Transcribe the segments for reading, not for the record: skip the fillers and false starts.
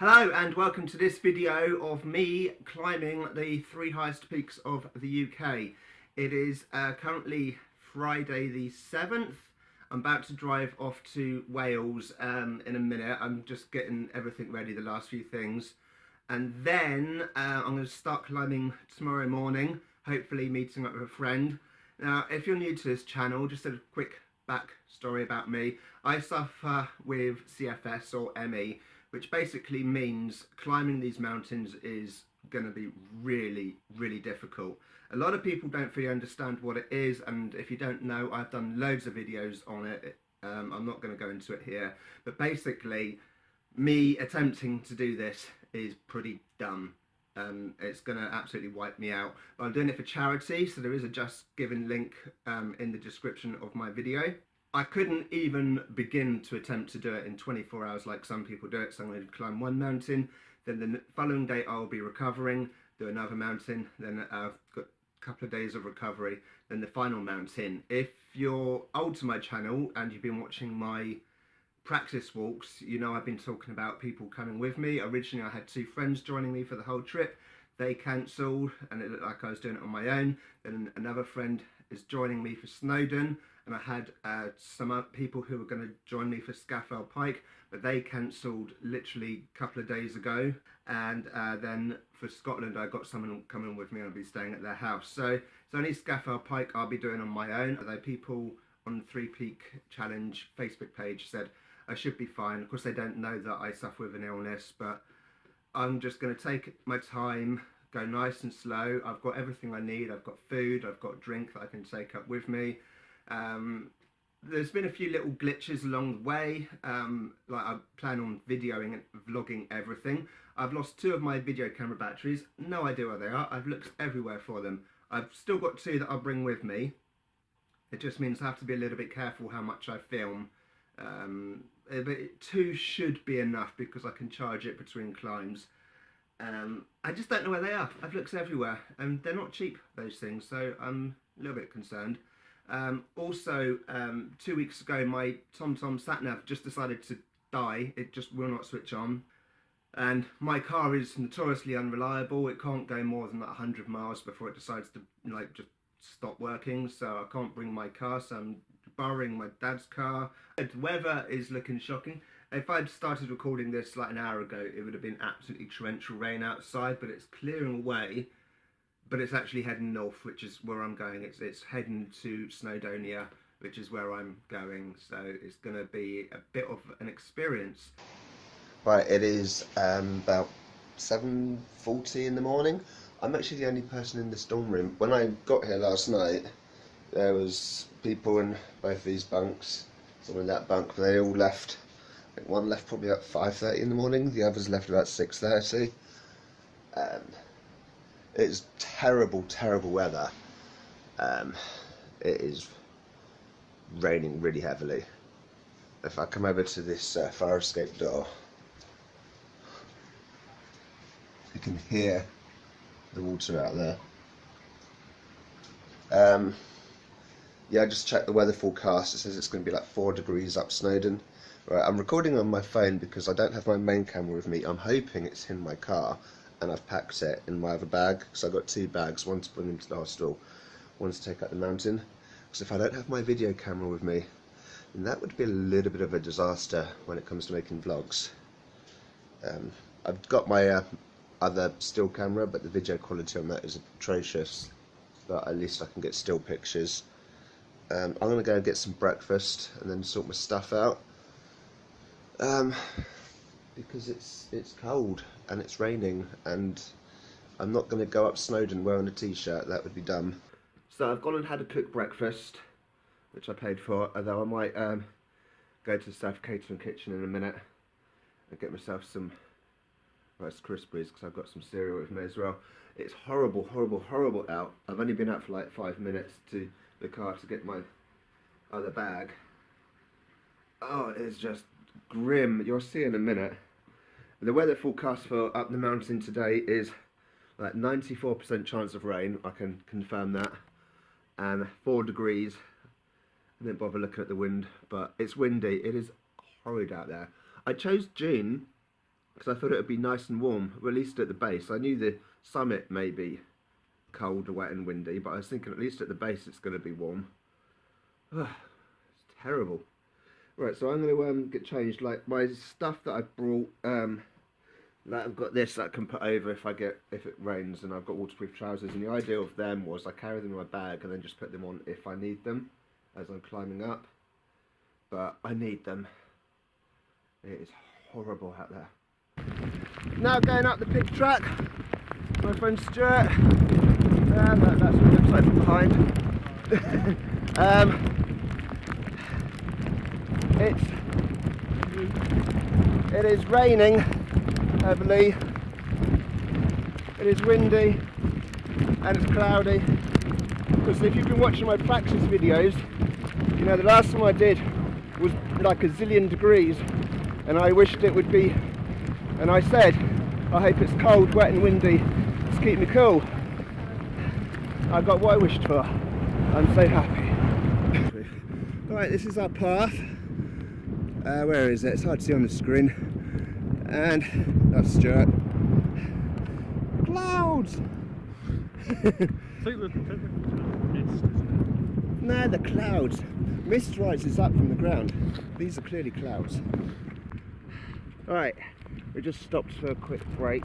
Hello and welcome to this video of me climbing the three highest peaks of the UK. It is currently Friday the 7th. I'm about to drive off to Wales in a minute. I'm just getting everything ready, the last few things. And then I'm going to start climbing tomorrow morning, hopefully meeting up with a friend. Now, if you're new to this channel, just a quick back story about me. I suffer with CFS or ME, which basically means climbing these mountains is going to be really, really difficult. A lot of people don't fully understand what it is, and if you don't know, I've done loads of videos on it. I'm not going to go into it here, but basically, me attempting to do this is pretty dumb. It's going to absolutely wipe me out. But I'm doing it for charity, so there is a Just Giving link in the description of my video. I couldn't even begin to attempt to do it in 24 hours like some people do it, so I'm going to climb one mountain, then the following day I'll be recovering, do another mountain, then I've got a couple of days of recovery, then the final mountain. If you're old to my channel and you've been watching my practice walks, you know I've been talking about people coming with me. Originally I had two friends joining me for the whole trip. They cancelled and it looked like I was doing it on my own. Then another friend is joining me for Snowdon, and I had some other people who were going to join me for Scafell Pike, but they cancelled literally a couple of days ago. And then for Scotland I got someone coming with me and I'll be staying at their house. So it's only Scafell Pike I'll be doing on my own, although people on the Three Peak Challenge Facebook page said I should be fine. Of course they don't know that I suffer with an illness, but I'm just going to take my time, go nice and slow. I've got everything I need. I've got food, I've got drink that I can take up with me. There's been a few little glitches along the way. Like I plan on videoing and vlogging everything. I've lost two of my video camera batteries. No idea where they are. I've looked everywhere for them. I've still got two that I'll bring with me. It just means I have to be a little bit careful how much I film. But two should be enough because I can charge it between climbs. I just don't know where they are. I've looked everywhere and they're not cheap, those things, so I'm a little bit concerned. Also, 2 weeks ago my TomTom sat-nav just decided to die. It just will not switch on, and my car is notoriously unreliable. It can't go more than like 100 miles before it decides to just stop working, so I can't bring my car, so I'm borrowing my dad's car. The weather is looking shocking. If I'd started recording this like an hour ago, it would have been absolutely torrential rain outside, but it's clearing away. But it's actually heading north, which is where I'm going. It's heading to Snowdonia, which is where I'm going. So it's going to be a bit of an experience. Right, it is about 7:40 in the morning. I'm actually the only person in the storm room. When I got here last night, there was people in both these bunks, someone in that bunk, but they all left. I think one left probably about 5:30 in the morning, the others left about 6:30. It's terrible, terrible weather. It is raining really heavily. If I come over to this fire escape door, you can hear the water out there. Yeah, I just checked the weather forecast. It says it's going to be like 4 degrees up Snowdon. Right, I'm recording on my phone because I don't have my main camera with me. I'm hoping it's in my car, and I've packed it in my other bag. So I've got two bags, one to bring into the hospital, one to take up the mountain. Because if I don't have my video camera with me, then that would be a little bit of a disaster when it comes to making vlogs. I've got my other still camera, but the video quality on that is atrocious. But at least I can get still pictures. I'm going to go and get some breakfast and then sort my stuff out. Because it's cold and it's raining, and I'm not going to go up Snowdon wearing a t-shirt. That would be dumb. So I've gone and had a cooked breakfast, which I paid for, although I might go to the South Catering kitchen in a minute and get myself some Rice Krispies, because I've got some cereal with me as well. It's horrible, horrible, horrible out. I've only been out for like 5 minutes to the car to get my other bag. Oh, it's just grim. You'll see in a minute. The weather forecast for up the mountain today is like 94% chance of rain. I can confirm that. And 4 degrees. I didn't bother looking at the wind, but it's windy. It is horrid out there. I chose June because I thought it would be nice and warm, or at least at the base. I knew the summit may be cold, wet and windy, but I was thinking at least at the base it's going to be warm. Ugh, it's terrible. Right, so I'm going to get changed. Like my stuff that I brought, like I've got this that I can put over if it rains, and I've got waterproof trousers. And the idea of them was I carry them in my bag and then just put them on if I need them as I'm climbing up. But I need them. It is horrible out there. Now going up the pig track, my friend Stuart. That's what it looks like from behind. It is raining heavily, it is windy and it's cloudy. Because if you've been watching my practice videos, you know the last time I did was like a zillion degrees, and I wished it would be, and I said I hope it's cold, wet and windy to keep me cool. I got what I wished for. I'm so happy. Alright, this is our path. Where is it? It's hard to see on the screen. And that's Stuart. Clouds! Take the mist, isn't it? No, the clouds. Mist rises up from the ground. These are clearly clouds. Alright, we just stopped for a quick break.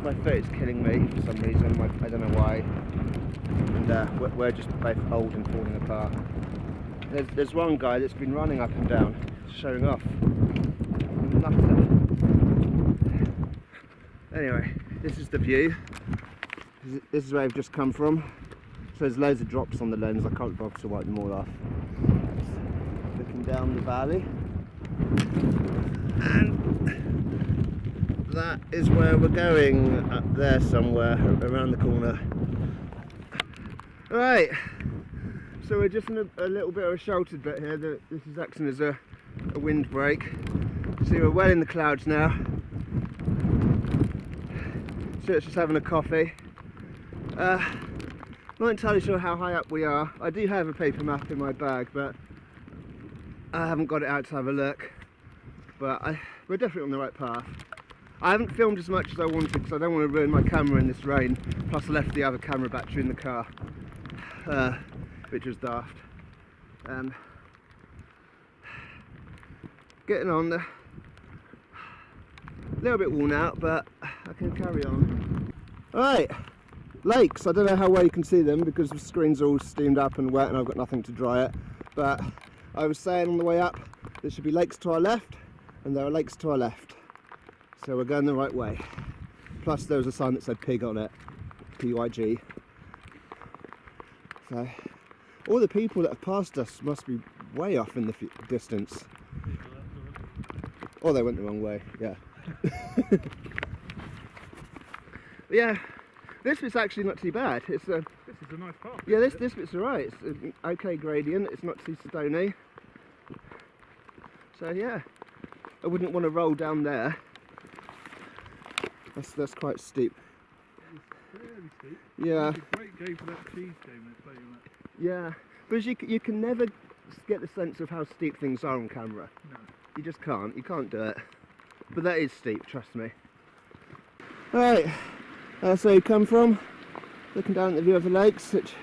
My foot is killing me for some reason. I don't know why. And we're just both old and falling apart. There's one guy that's been running up and down, showing off. Anyway, this is the view. This is where I've just come from. So there's loads of drops on the lens. I can't bother to wipe them all off. Looking down the valley. And that is where we're going, up there somewhere, around the corner. Right, so we're just in a little bit of a sheltered bit here. This is acting as a windbreak. See, we're well in the clouds now. Stuart's just having a coffee. Not entirely sure how high up we are. I do have a paper map in my bag, but I haven't got it out to have a look. But we're definitely on the right path. I haven't filmed as much as I wanted because I don't want to ruin my camera in this rain. Plus I left the other camera battery in the car, which was daft. Getting on there. A little bit worn out, but I can carry on. Alright, lakes. I don't know how well you can see them because the screen's all steamed up and wet and I've got nothing to dry it. But I was saying on the way up, there should be lakes to our left and there are lakes to our left. So we're going the right way. Plus there was a sign that said pig on it, P-Y-G. So all the people that have passed us must be way off in the distance. Or they went the wrong way, yeah. Yeah, this bit's actually not too bad. This is a nice path. Yeah, this bit's alright. It's an okay gradient. It's not too stony. So yeah, I wouldn't want to roll down there. That's quite steep. It's fairly steep. Yeah. It's a great game for that cheese game they're playing that. Yeah, but you can never get the sense of how steep things are on camera. No. You just can't. You can't do it. But that is steep, trust me. Alright, so you come from, looking down at the view of the lakes, which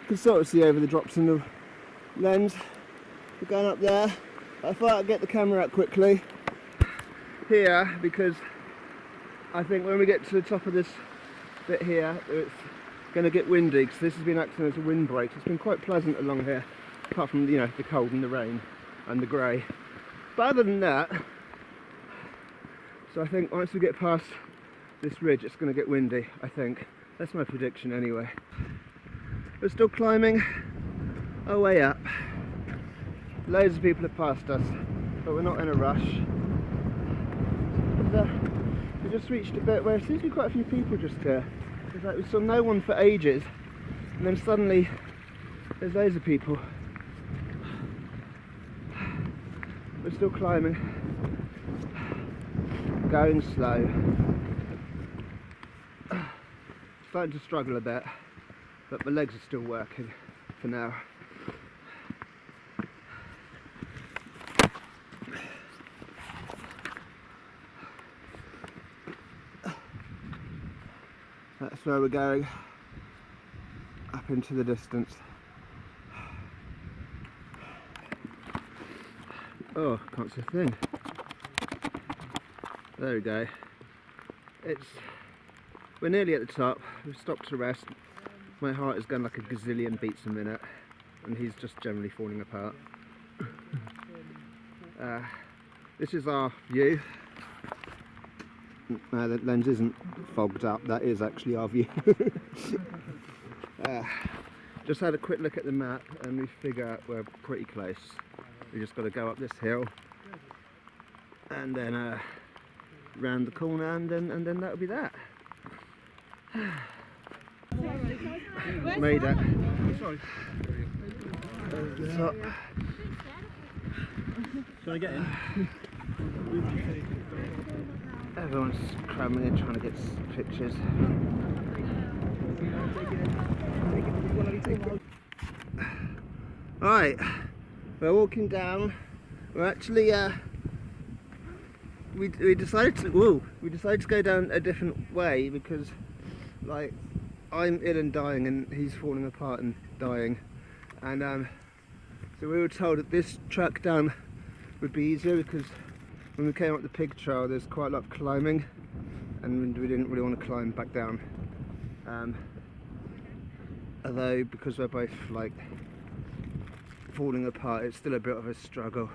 you can sort of see over the drops in the lens. We're going up there. I thought I'd get the camera out quickly here because I think when we get to the top of this bit here, it's going to get windy because this has been acting as a windbreak. It's been quite pleasant along here, apart from, you know, the cold and the rain and the grey. But other than that, so I think once we get past this ridge, it's going to get windy, I think. That's my prediction anyway. We're still climbing our way up. Loads of people have passed us, but we're not in a rush. And, we just reached a bit where there seems to be quite a few people just here. It's like we saw no one for ages, and then suddenly there's loads of people. We're still climbing, going slow. Starting to struggle a bit, but my legs are still working for now. That's where we're going, up into the distance. Oh, can't see a thing. There we go. We're nearly at the top. We've stopped to rest. My heart is going like a gazillion beats a minute, and he's just generally falling apart. This is our view. The lens isn't fogged up, that is actually our view. Just had a quick look at the map and we figure out we're pretty close. We just got to go up this hill and then round the corner, and then that'll be that. Made it. Sorry. So, Can I get in? everyone's cramming in trying to get pictures. Right, we're walking down. We're actually we decided to go down a different way because, like, I'm ill and dying and he's falling apart and dying, and so we were told that this track down would be easier because when we came up the pig trail there's quite a lot of climbing and we didn't really want to climb back down, although because we're both like falling apart it's still a bit of a struggle.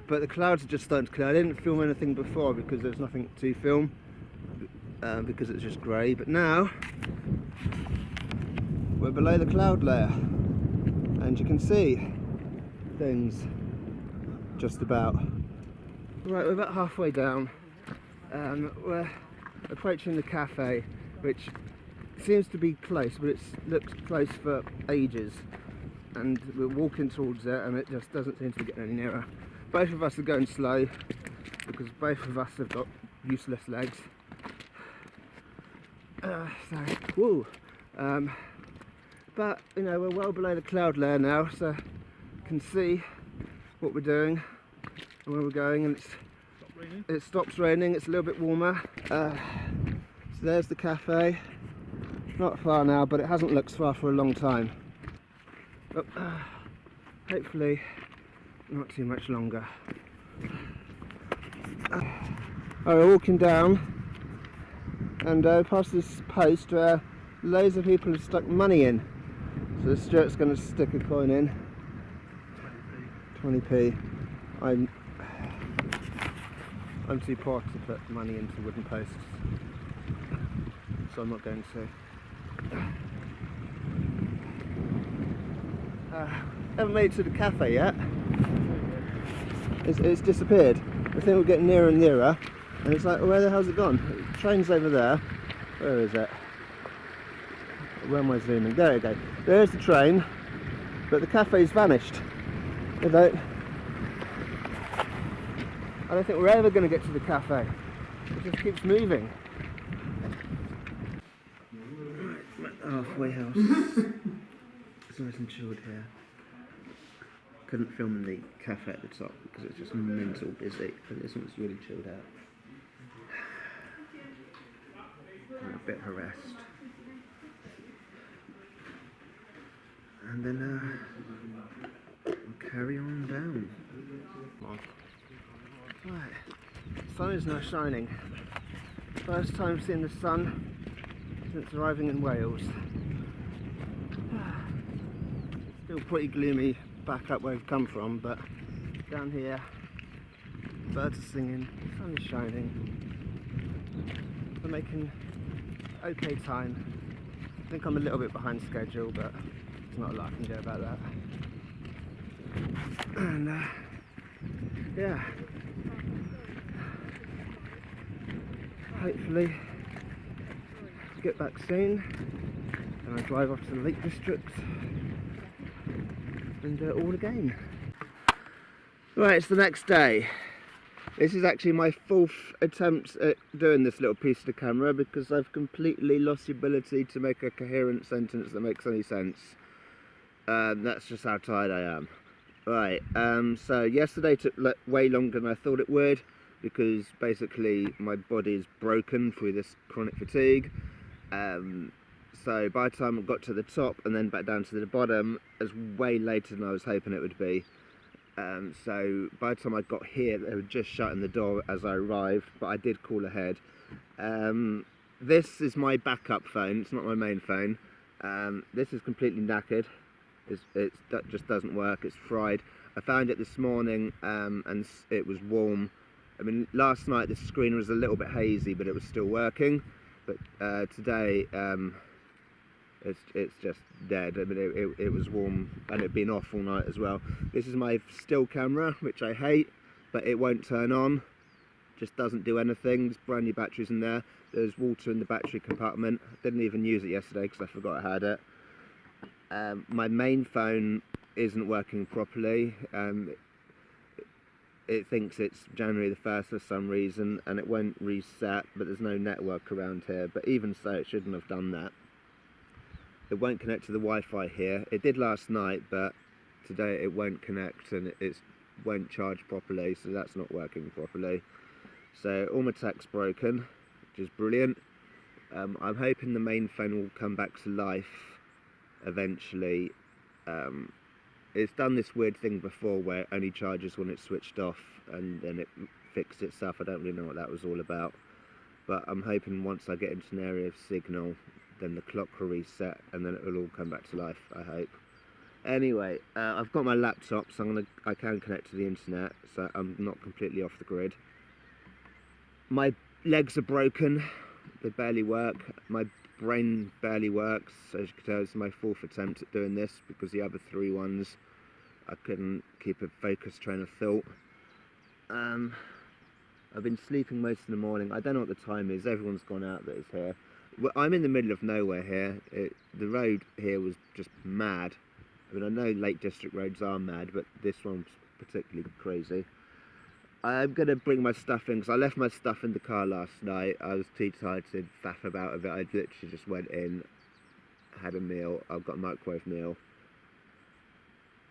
But the clouds are just starting to clear. I didn't film anything before because there's nothing to film, because it's just grey, but now we're below the cloud layer and you can see things just about. Right, we're about halfway down. We're approaching the cafe, which seems to be close, but it looks close for ages, and we're walking towards it and it just doesn't seem to be getting any nearer. Both of us are going slow because both of us have got useless legs. But you know, we're well below the cloud layer now, so you can see what we're doing and where we're going, and it stops raining, it's a little bit warmer. So there's the cafe. Not far now, but it hasn't looked far for a long time. But, hopefully not too much longer. We're walking down and past this post where loads of people have stuck money in. So Stuart's going to stick a coin in. 20p. I'm too poor to put money into wooden posts, so I'm not going to. Haven't made it to the cafe yet. It's disappeared. I think we're getting nearer and nearer, and it's like, where the hell's it gone? The train's over there. Where is it? Where am I zooming? There we go. There's the train, but the cafe's vanished. I don't think we're ever going to get to the cafe. It just keeps moving. Halfway house. It's nice and chilled here. Couldn't film the cafe at the top because it's just mental busy, but this one's really chilled out. And a bit of a rest. And then we'll carry on down. Right, the sun is now shining. First time seeing the sun since arriving in Wales. Still pretty gloomy back up where we've come from, but down here, birds are singing, the sun is shining. We're making okay time. I think I'm a little bit behind schedule, but there's not a lot I can do about that. And yeah, hopefully get back soon and I drive off to the Lake District and all again. Right, it's the next day. This is actually my fourth attempt at doing this little piece to camera because I've completely lost the ability to make a coherent sentence that makes any sense. That's just how tired I am. Right, so yesterday took way longer than I thought it would because basically my body is broken through this chronic fatigue, So by the time I got to the top and then back down to the bottom, it was way later than I was hoping it would be. So by the time I got here, they were just shutting the door as I arrived, but I did call ahead. This is my backup phone, it's not my main phone. This is completely knackered. It just doesn't work, it's fried. I found it this morning and it was warm. I mean, last night the screen was a little bit hazy, but it was still working. But today, it's just dead. I mean, it was warm and it'd been off all night as well. This is my still camera, which I hate, but it won't turn on. Just doesn't do anything. There's brand new batteries in there. There's water in the battery compartment. Didn't even use it yesterday because I forgot I had it. My main phone isn't working properly. It thinks it's January the 1st for some reason and it won't reset, but there's no network around here. But even so, it shouldn't have done that. It won't connect to the Wi-Fi here. It did last night, but today it won't connect and it won't charge properly, so that's not working properly. So all my tech's broken, which is brilliant. I'm hoping the main phone will come back to life eventually. It's done this weird thing before where it only charges when it's switched off and then it fixed itself. I don't really know what that was all about. But I'm hoping once I get into an area of signal, then the clock will reset and then it will all come back to life, I hope. Anyway, I've got my laptop, so I can connect to the internet, so I'm not completely off the grid. My legs are broken, they barely work. My brain barely works. As you can tell, it's my 4th attempt at doing this because the other 3 ones I couldn't keep a focused train of thought. I've been sleeping most of the morning. I don't know what the time is, everyone's gone out that is here. Well, I'm in the middle of nowhere here. The road here was just mad. I mean, I know Lake District roads are mad, but this one's particularly crazy. I'm going to bring my stuff in, because I left my stuff in the car last night. I was too tired to faff about a bit. I literally just went in, had a meal. I've got a microwave meal.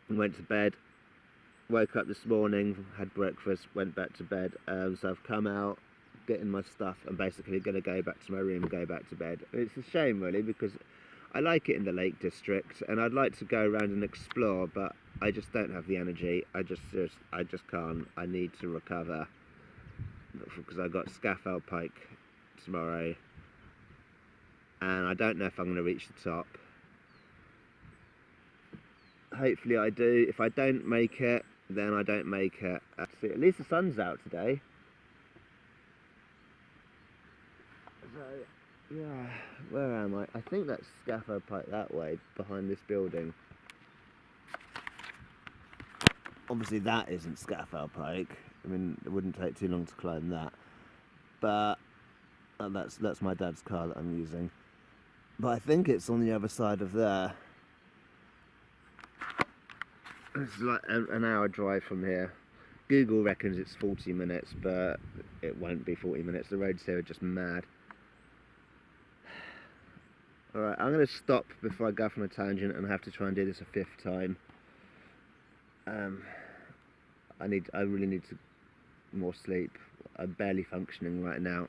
And went to bed. Woke up this morning, had breakfast, went back to bed. So I've come out, getting my stuff, and basically going to go back to my room and go back to bed. It's a shame, really, because I like it in the Lake District, and I'd like to go around and explore, but I just don't have the energy. I just can't. I need to recover because I've got Scaffold Pike tomorrow and I don't know if I'm going to reach the top. Hopefully I do. If I don't make it, then I don't make it. See, at least the sun's out today. So, yeah, where am I? I think that's Scaffold Pike that way, behind this building. Obviously that isn't Scaffold Pike. I mean, it wouldn't take too long to climb that. But that's my dad's car that I'm using. But I think it's on the other side of there. It's like an hour drive from here. Google reckons it's 40 minutes, but it won't be 40 minutes. The roads here are just mad. Alright, I'm going to stop before I go off on a tangent and have to try and do this a 5th time. I really need more sleep. I'm barely functioning right now.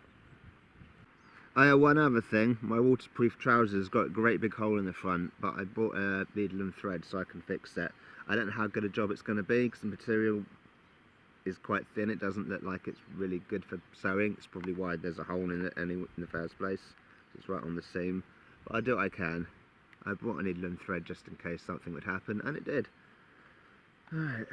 One other thing, my waterproof trousers got a great big hole in the front, but I bought a needle and thread so I can fix it. I don't know how good a job it's going to be because the material is quite thin. It doesn't look like it's really good for sewing. It's probably why there's a hole in it in the first place. It's right on the seam. But I do what I can. I bought a needle and thread just in case something would happen, and it did. Alright.